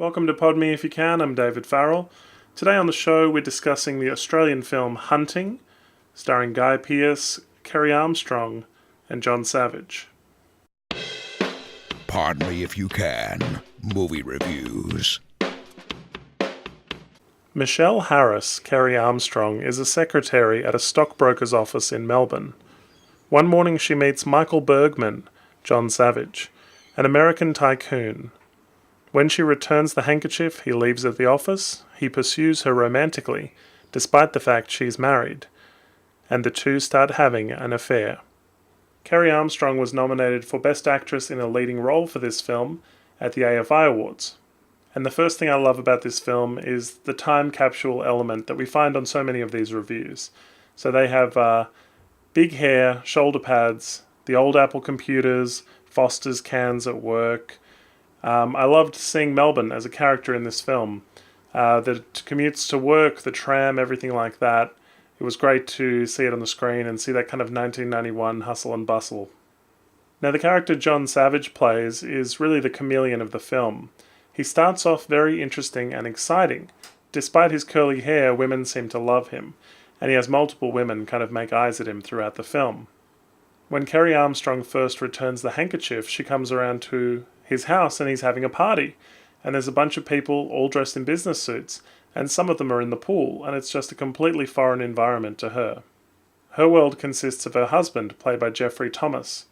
Welcome to Pod Me If You Can, I'm David Farrell. Today on the show we're discussing the Australian film Hunting, starring Guy Pearce, Kerry Armstrong and John Savage. Pardon me if you can. Movie reviews. Michelle Harris, Kerry Armstrong, is a secretary at a stockbroker's office in Melbourne. One morning she meets Michael Bergman, John Savage, an American tycoon. When she returns the handkerchief he leaves at the office, he pursues her romantically, despite the fact she's married, and the two start having an affair. Kerry Armstrong was nominated for Best Actress in a Leading Role for this film at the AFI Awards. And the first thing I love about this film is the time capsule element that we find on so many of these reviews. So they have big hair, shoulder pads, the old Apple computers, Foster's cans at work. I loved seeing Melbourne as a character in this film. The commutes to work, the tram, everything like that. It was great to see it on the screen and see that kind of 1991 hustle and bustle. Now the character John Savage plays is really the chameleon of the film. He starts off very interesting and exciting. Despite his curly hair, women seem to love him, and he has multiple women kind of make eyes at him throughout the film. When Kerry Armstrong first returns the handkerchief, she comes around to his house and he's having a party, and there's a bunch of people all dressed in business suits, and some of them are in the pool, and it's just a completely foreign environment to her. Her world consists of her husband, played by Jeffrey Thomas.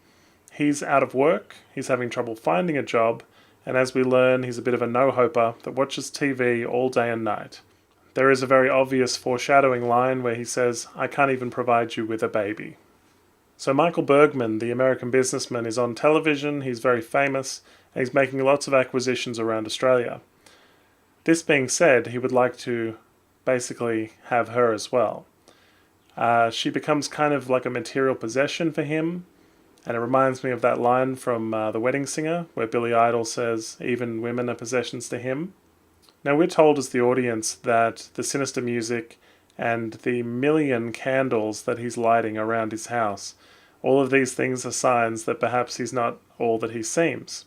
He's out of work, he's having trouble finding a job, and as we learn, he's a bit of a no-hoper that watches TV all day and night. There is a very obvious foreshadowing line where he says, "I can't even provide you with a baby." So Michael Bergman, the American businessman, is on television, he's very famous, and he's making lots of acquisitions around Australia. This being said, he would like to basically have her as well. She becomes kind of like a material possession for him, and it reminds me of that line from The Wedding Singer, where Billy Idol says, "Even women are possessions to him." Now we're told as the audience that the sinister music and the million candles that he's lighting around his house, all of these things are signs that perhaps he's not all that he seems.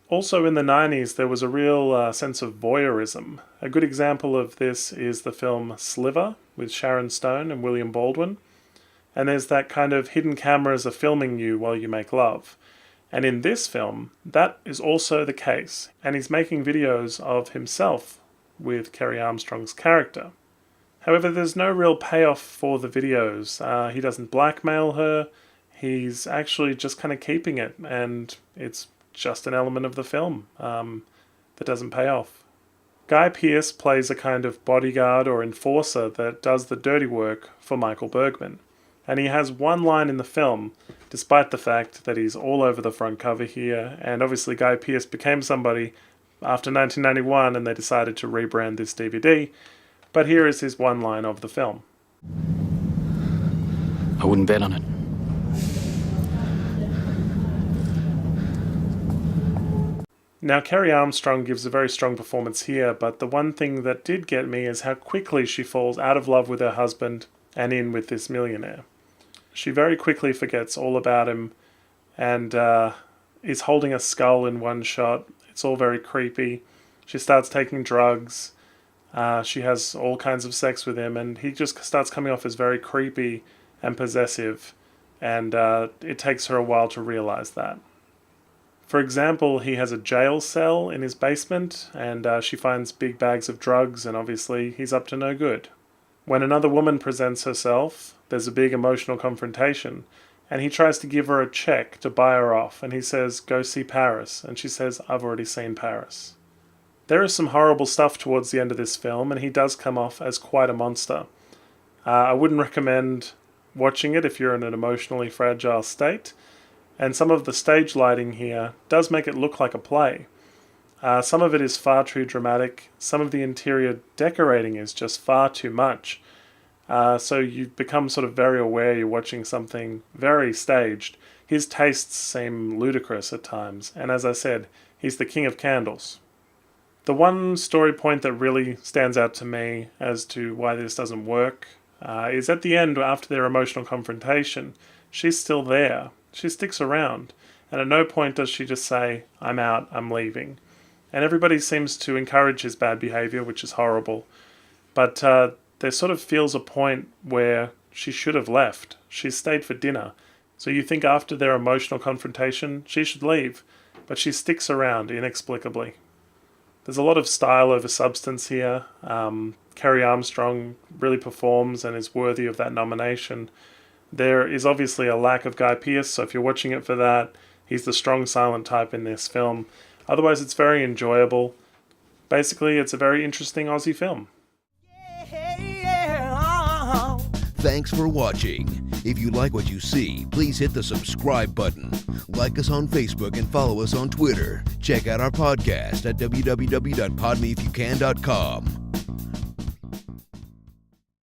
Also in the 90s there was a real sense of voyeurism. A good example of this is the film Sliver with Sharon Stone and William Baldwin. And there's that kind of hidden cameras are filming you while you make love. And in this film, that is also the case. And he's making videos of himself with Kerry Armstrong's character. However, there's no real payoff for the videos. He doesn't blackmail her. He's actually just kind of keeping it. And it's just an element of the film that doesn't pay off. Guy Pearce plays a kind of bodyguard or enforcer that does the dirty work for Michael Bergman. And he has one line in the film, despite the fact that he's all over the front cover here, and obviously Guy Pearce became somebody after 1991 and they decided to rebrand this DVD, but here is his one line of the film. I wouldn't bet on it. Now Kerry Armstrong gives a very strong performance here, but the one thing that did get me is how quickly she falls out of love with her husband and in with this millionaire. She very quickly forgets all about him and is holding a skull in one shot. It's all very creepy. She starts taking drugs. She has all kinds of sex with him, and he just starts coming off as very creepy and possessive, and it takes her a while to realize that. For example, he has a jail cell in his basement, and she finds big bags of drugs, and obviously he's up to no good. When another woman presents herself, there's a big emotional confrontation, and he tries to give her a check to buy her off, and he says, "Go see Paris," and she says, "I've already seen Paris." There is some horrible stuff towards the end of this film, and he does come off as quite a monster. I wouldn't recommend watching it if you're in an emotionally fragile state, and some of the stage lighting here does make it look like a play. Some of it is far too dramatic. Some of the interior decorating is just far too much. So you become sort of very aware you're watching something very staged. His tastes seem ludicrous at times, and as I said, he's the king of candles. The one story point that really stands out to me as to why this doesn't work is at the end, after their emotional confrontation, she's still there. She sticks around, and at no point does she just say, "I'm out, I'm leaving." And everybody seems to encourage his bad behaviour, which is horrible. But there sort of feels a point where she should have left. She stayed for dinner. So you think after their emotional confrontation, she should leave. But she sticks around inexplicably. There's a lot of style over substance here. Carrie Armstrong really performs and is worthy of that nomination. There is obviously a lack of Guy Pearce, so if you're watching it for that, he's the strong silent type in this film. Otherwise, it's very enjoyable. Basically, it's a very interesting Aussie film. Thanks for watching. If you like what you see, please hit the subscribe button. Like us on Facebook and follow us on Twitter. Check out our podcast at www.podmeifyoucan.com.